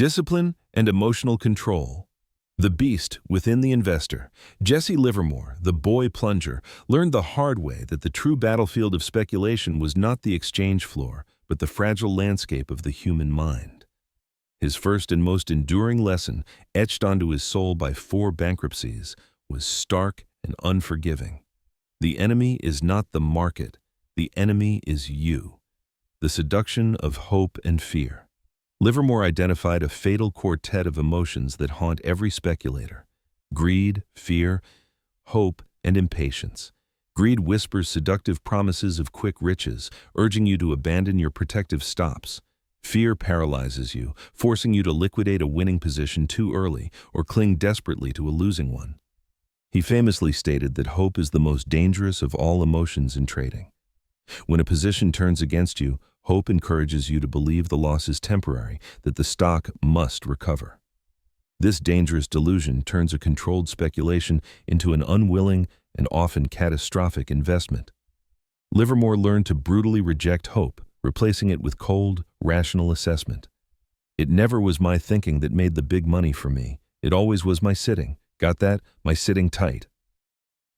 Discipline and emotional control. The beast within the investor. Jesse Livermore, the boy plunger, learned the hard way that the true battlefield of speculation was not the exchange floor, but the fragile landscape of the human mind. His first and most enduring lesson, etched onto his soul by 4 bankruptcies, was stark and unforgiving. The enemy is not the market. The enemy is you. The seduction of hope and fear. Livermore identified a fatal quartet of emotions that haunt every speculator: greed, fear, hope, and impatience. Greed whispers seductive promises of quick riches, urging you to abandon your protective stops. Fear paralyzes you, forcing you to liquidate a winning position too early or cling desperately to a losing one. He famously stated that hope is the most dangerous of all emotions in trading. When a position turns against you, hope encourages you to believe the loss is temporary, that the stock must recover. This dangerous delusion turns a controlled speculation into an unwilling and often catastrophic investment. Livermore learned to brutally reject hope, replacing it with cold, rational assessment. It never was my thinking that made the big money for me. It always was my sitting. Got that? My sitting tight.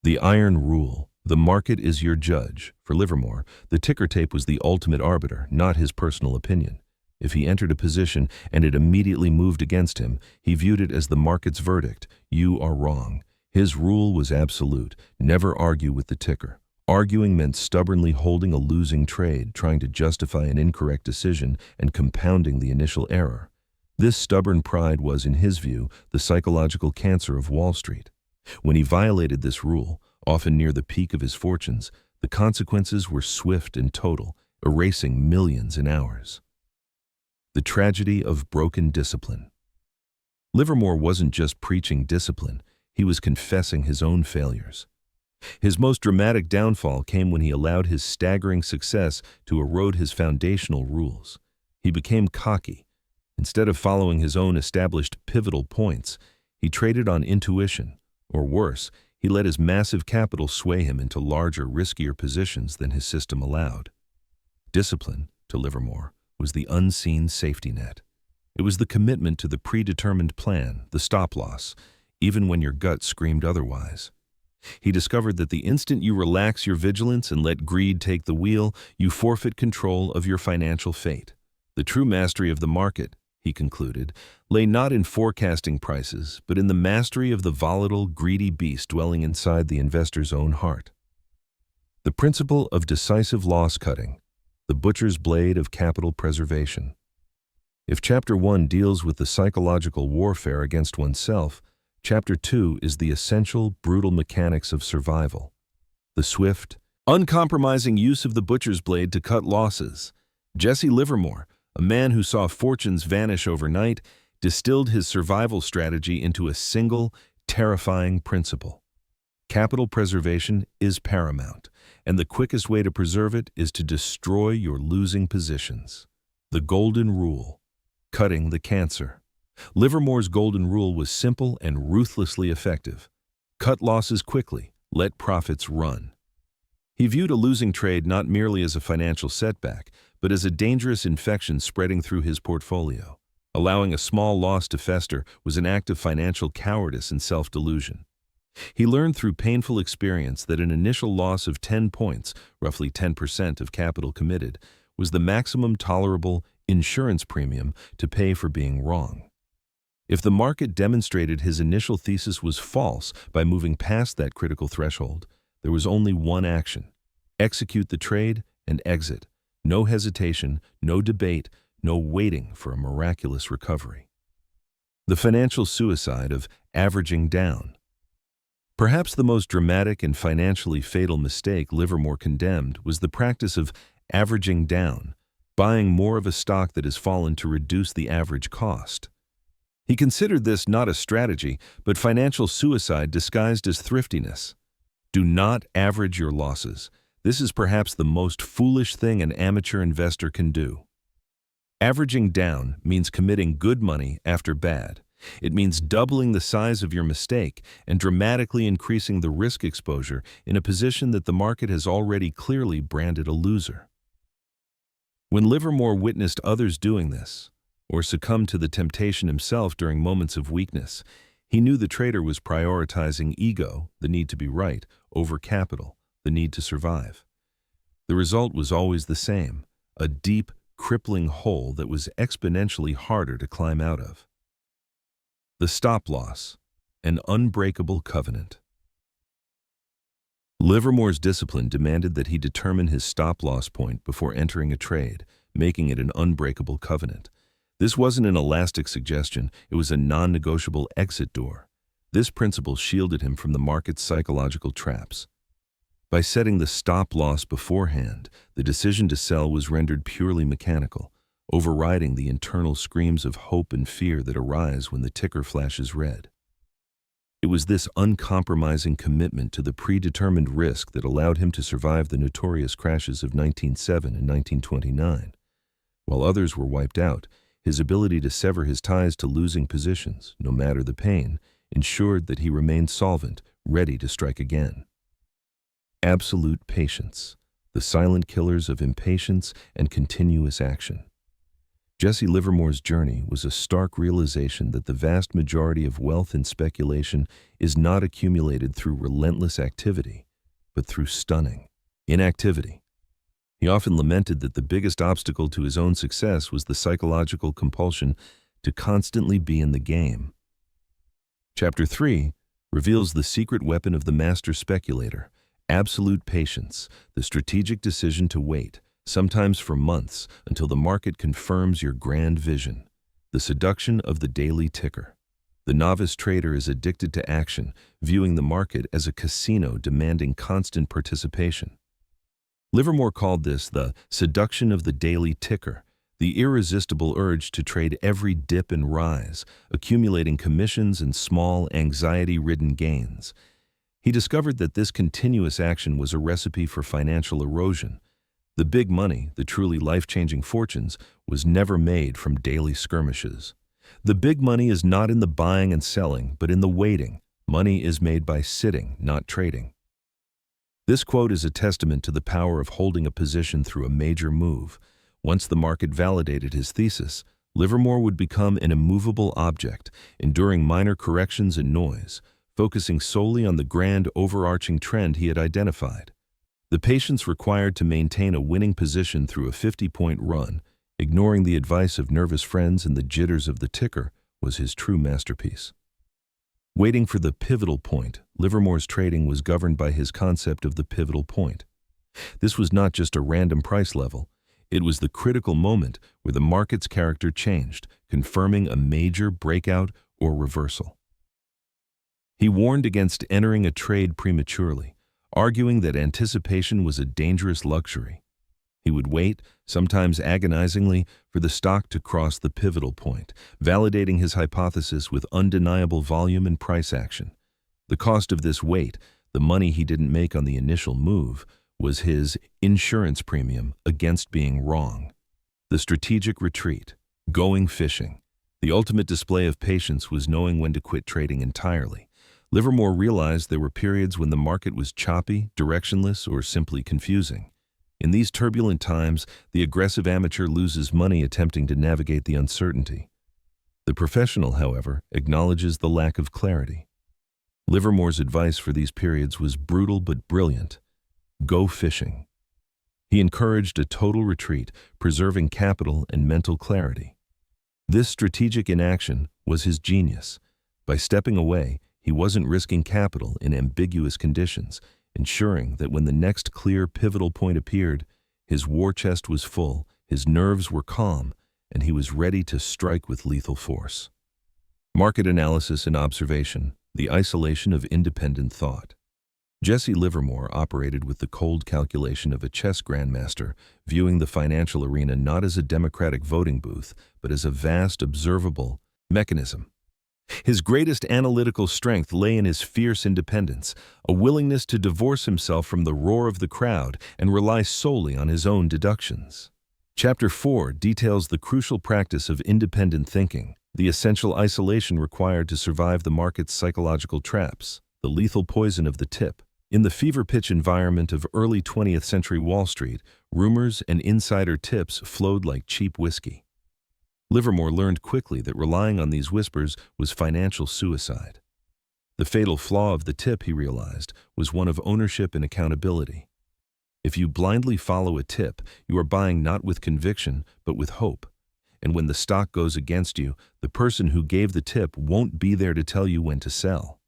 The iron rule. The market is your judge. For Livermore, the ticker tape was the ultimate arbiter, not his personal opinion. If he entered a position and it immediately moved against him, he viewed it as the market's verdict. You are wrong. His rule was absolute. Never argue with the ticker. Arguing meant stubbornly holding a losing trade, trying to justify an incorrect decision and compounding the initial error. This stubborn pride was, in his view, the psychological cancer of Wall Street. When he violated this rule, often near the peak of his fortunes, the consequences were swift and total, erasing millions in hours. The tragedy of broken discipline. Livermore wasn't just preaching discipline, he was confessing his own failures. His most dramatic downfall came when he allowed his staggering success to erode his foundational rules. He became cocky. Instead of following his own established pivotal points, he traded on intuition, or worse, he let his massive capital sway him into larger, riskier positions than his system allowed. Discipline, to Livermore, was the unseen safety net. It was the commitment to the predetermined plan, the stop-loss, even when your gut screamed otherwise. He discovered that the instant you relax your vigilance and let greed take the wheel, you forfeit control of your financial fate. The true mastery of the market, he concluded, lay not in forecasting prices, but in the mastery of the volatile, greedy beast dwelling inside the investor's own heart. The principle of decisive loss cutting, the butcher's blade of capital preservation. If Chapter 1 deals with the psychological warfare against oneself, Chapter 2 is the essential, brutal mechanics of survival. The swift, uncompromising use of the butcher's blade to cut losses. Jesse Livermore, a man who saw fortunes vanish overnight, distilled his survival strategy into a single, terrifying principle. Capital preservation is paramount, and the quickest way to preserve it is to destroy your losing positions. The golden rule, cutting the cancer. Livermore's golden rule was simple and ruthlessly effective. Cut losses quickly, let profits run. He viewed a losing trade not merely as a financial setback, but as a dangerous infection spreading through his portfolio. Allowing a small loss to fester was an act of financial cowardice and self-delusion. He learned through painful experience that an initial loss of 10 points, roughly 10% of capital committed, was the maximum tolerable insurance premium to pay for being wrong. If the market demonstrated his initial thesis was false by moving past that critical threshold, there was only one action: execute the trade and exit. No hesitation, no debate, no waiting for a miraculous recovery. The financial suicide of averaging down. Perhaps the most dramatic and financially fatal mistake Livermore condemned was the practice of averaging down, buying more of a stock that has fallen to reduce the average cost. He considered this not a strategy, but financial suicide disguised as thriftiness. Do not average your losses. This is perhaps the most foolish thing an amateur investor can do. Averaging down means committing good money after bad. It means doubling the size of your mistake and dramatically increasing the risk exposure in a position that the market has already clearly branded a loser. When Livermore witnessed others doing this, or succumb to the temptation himself during moments of weakness. He knew the trader was prioritizing ego, the need to be right, over capital, the need to survive. The result was always the same, a deep, crippling hole that was exponentially harder to climb out of. The stop loss, an unbreakable covenant. Livermore's discipline demanded that he determine his stop-loss point before entering a trade, making it an unbreakable covenant. This wasn't an elastic suggestion, it was a non-negotiable exit door. This principle shielded him from the market's psychological traps. By setting the stop-loss beforehand, the decision to sell was rendered purely mechanical, overriding the internal screams of hope and fear that arise when the ticker flashes red. It was this uncompromising commitment to the predetermined risk that allowed him to survive the notorious crashes of 1907 and 1929. While others were wiped out, his ability to sever his ties to losing positions, no matter the pain, ensured that he remained solvent, ready to strike again. Absolute patience, the silent killers of impatience and continuous action. Jesse Livermore's journey was a stark realization that the vast majority of wealth in speculation is not accumulated through relentless activity, but through stunning inactivity. He often lamented that the biggest obstacle to his own success was the psychological compulsion to constantly be in the game. Chapter 3 reveals the secret weapon of the master speculator, absolute patience, the strategic decision to wait, sometimes for months, until the market confirms your grand vision. The seduction of the daily ticker. The novice trader is addicted to action, viewing the market as a casino demanding constant participation. Livermore called this the seduction of the daily ticker, the irresistible urge to trade every dip and rise, accumulating commissions and small, anxiety-ridden gains. He discovered that this continuous action was a recipe for financial erosion. The big money, the truly life-changing fortunes, was never made from daily skirmishes. The big money is not in the buying and selling, but in the waiting. Money is made by sitting, not trading. This quote is a testament to the power of holding a position through a major move. Once the market validated his thesis, Livermore would become an immovable object, enduring minor corrections and noise, focusing solely on the grand overarching trend he had identified. The patience required to maintain a winning position through a 50-point run, ignoring the advice of nervous friends and the jitters of the ticker, was his true masterpiece. Waiting for the pivotal point, Livermore's trading was governed by his concept of the pivotal point. This was not just a random price level. It was the critical moment where the market's character changed, confirming a major breakout or reversal. He warned against entering a trade prematurely, arguing that anticipation was a dangerous luxury. He would wait, sometimes agonizingly, for the stock to cross the pivotal point, validating his hypothesis with undeniable volume and price action. The cost of this wait, the money he didn't make on the initial move, was his insurance premium against being wrong. The strategic retreat, going fishing. The ultimate display of patience was knowing when to quit trading entirely. Livermore realized there were periods when the market was choppy, directionless, or simply confusing. In these turbulent times, the aggressive amateur loses money attempting to navigate the uncertainty. The professional, however, acknowledges the lack of clarity. Livermore's advice for these periods was brutal but brilliant. Go fishing. He encouraged a total retreat, preserving capital and mental clarity. This strategic inaction was his genius. By stepping away, he wasn't risking capital in ambiguous conditions, ensuring that when the next clear pivotal point appeared, his war chest was full, his nerves were calm, and he was ready to strike with lethal force. Market analysis and observation, the isolation of independent thought. Jesse Livermore operated with the cold calculation of a chess grandmaster, viewing the financial arena not as a democratic voting booth, but as a vast, observable mechanism. His greatest analytical strength lay in his fierce independence, a willingness to divorce himself from the roar of the crowd and rely solely on his own deductions. Chapter 4 details the crucial practice of independent thinking, the essential isolation required to survive the market's psychological traps, the lethal poison of the tip. In the fever-pitch environment of early 20th century Wall Street, rumors and insider tips flowed like cheap whiskey. Livermore learned quickly that relying on these whispers was financial suicide. The fatal flaw of the tip, he realized, was one of ownership and accountability. If you blindly follow a tip, you are buying not with conviction, but with hope. And when the stock goes against you, the person who gave the tip won't be there to tell you when to sell.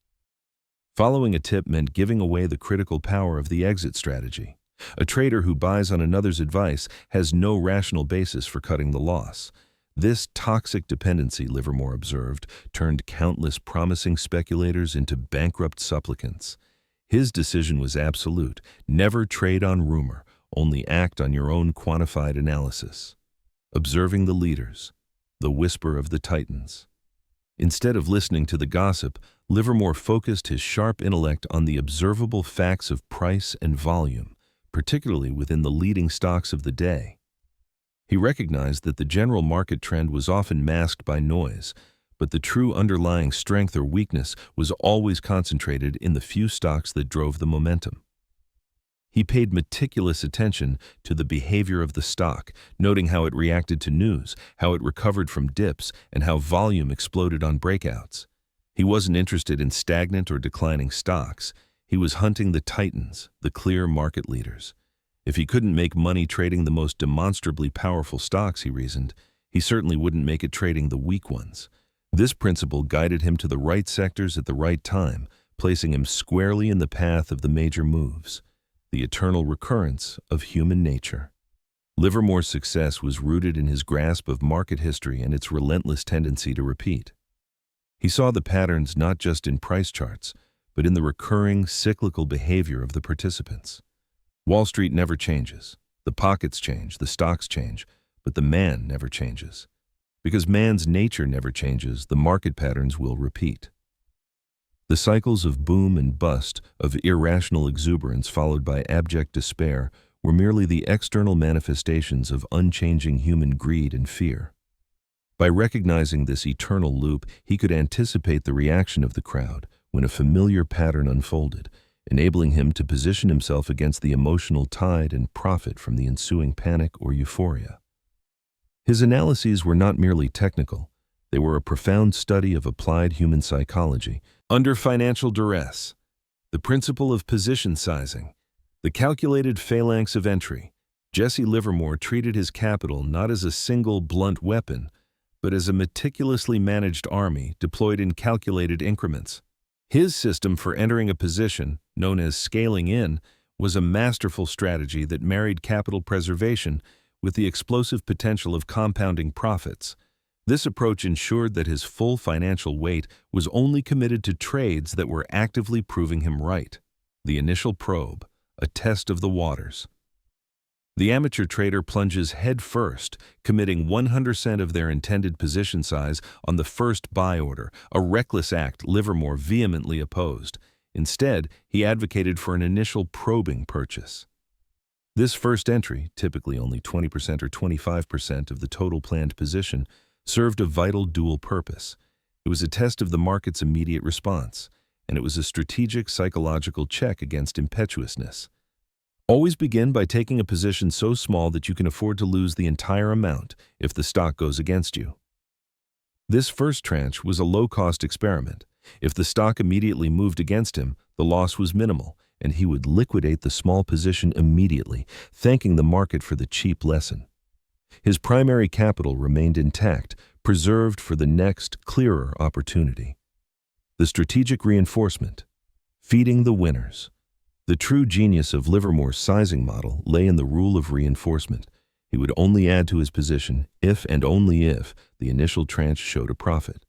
Following a tip meant giving away the critical power of the exit strategy. A trader who buys on another's advice has no rational basis for cutting the loss. This toxic dependency, Livermore observed, turned countless promising speculators into bankrupt supplicants. His decision was absolute: never trade on rumor, only act on your own quantified analysis. Observing the leaders, the whisper of the titans. Instead of listening to the gossip, Livermore focused his sharp intellect on the observable facts of price and volume, particularly within the leading stocks of the day. He recognized that the general market trend was often masked by noise, but the true underlying strength or weakness was always concentrated in the few stocks that drove the momentum. He paid meticulous attention to the behavior of the stock, noting how it reacted to news, how it recovered from dips, and how volume exploded on breakouts. He wasn't interested in stagnant or declining stocks. He was hunting the titans, the clear market leaders. If he couldn't make money trading the most demonstrably powerful stocks, he reasoned, he certainly wouldn't make it trading the weak ones. This principle guided him to the right sectors at the right time, placing him squarely in the path of the major moves. The eternal recurrence of human nature. Livermore's success was rooted in his grasp of market history and its relentless tendency to repeat. He saw the patterns not just in price charts, but in the recurring cyclical behavior of the participants. Wall Street never changes. The pockets change, the stocks change, but the man never changes. Because man's nature never changes, the market patterns will repeat. The cycles of boom and bust, of irrational exuberance followed by abject despair, were merely the external manifestations of unchanging human greed and fear. By recognizing this eternal loop, he could anticipate the reaction of the crowd when a familiar pattern unfolded, enabling him to position himself against the emotional tide and profit from the ensuing panic or euphoria. His analyses were not merely technical. They were a profound study of applied human psychology. Under financial duress, the principle of position sizing, the calculated phalanx of entry, Jesse Livermore treated his capital not as a single blunt weapon, but as a meticulously managed army deployed in calculated increments. His system for entering a position, known as scaling in, was a masterful strategy that married capital preservation with the explosive potential of compounding profits. This approach ensured that his full financial weight was only committed to trades that were actively proving him right. The initial probe, a test of the waters. The amateur trader plunges head first, committing 100% of their intended position size on the first buy order, a reckless act Livermore vehemently opposed. Instead, he advocated for an initial probing purchase. This first entry, typically only 20% or 25% of the total planned position, served a vital dual purpose. It was a test of the market's immediate response, and it was a strategic psychological check against impetuousness. Always begin by taking a position so small that you can afford to lose the entire amount if the stock goes against you. This first tranche was a low-cost experiment. If the stock immediately moved against him, the loss was minimal, and he would liquidate the small position immediately, thanking the market for the cheap lesson. His primary capital remained intact, preserved for the next, clearer opportunity. The strategic reinforcement, feeding the winners. The true genius of Livermore's sizing model lay in the rule of reinforcement. He would only add to his position if and only if the initial tranche showed a profit.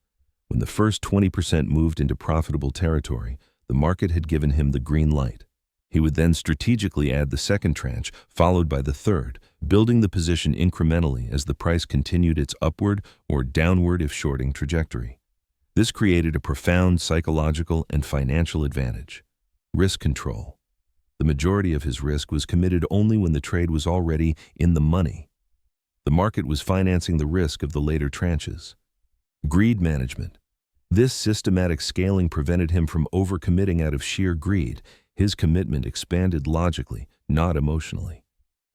When the first 20% moved into profitable territory, the market had given him the green light. He would then strategically add the second tranche, followed by the third, building the position incrementally as the price continued its upward or downward if shorting trajectory. This created a profound psychological and financial advantage. Risk control. The majority of his risk was committed only when the trade was already in the money. The market was financing the risk of the later tranches. Greed management. This systematic scaling prevented him from overcommitting out of sheer greed. His commitment expanded logically, not emotionally.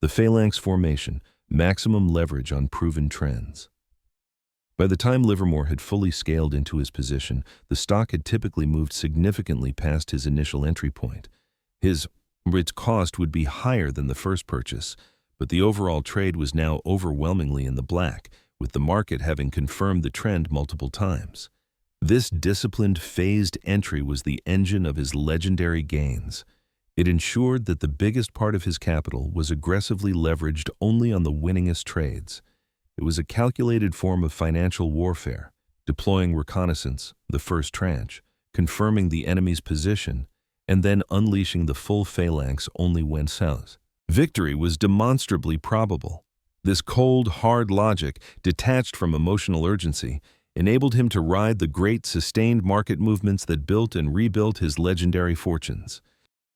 The phalanx formation, maximum leverage on proven trends. By the time Livermore had fully scaled into his position, the stock had typically moved significantly past his initial entry point. Its cost would be higher than the first purchase, but the overall trade was now overwhelmingly in the black, with the market having confirmed the trend multiple times. This disciplined, phased entry was the engine of his legendary gains. It ensured that the biggest part of his capital was aggressively leveraged only on the winningest trades. It was a calculated form of financial warfare, deploying reconnaissance, the first tranche, confirming the enemy's position, and then unleashing the full phalanx only when south. Victory was demonstrably probable. This cold, hard logic, detached from emotional urgency, enabled him to ride the great sustained market movements that built and rebuilt his legendary fortunes.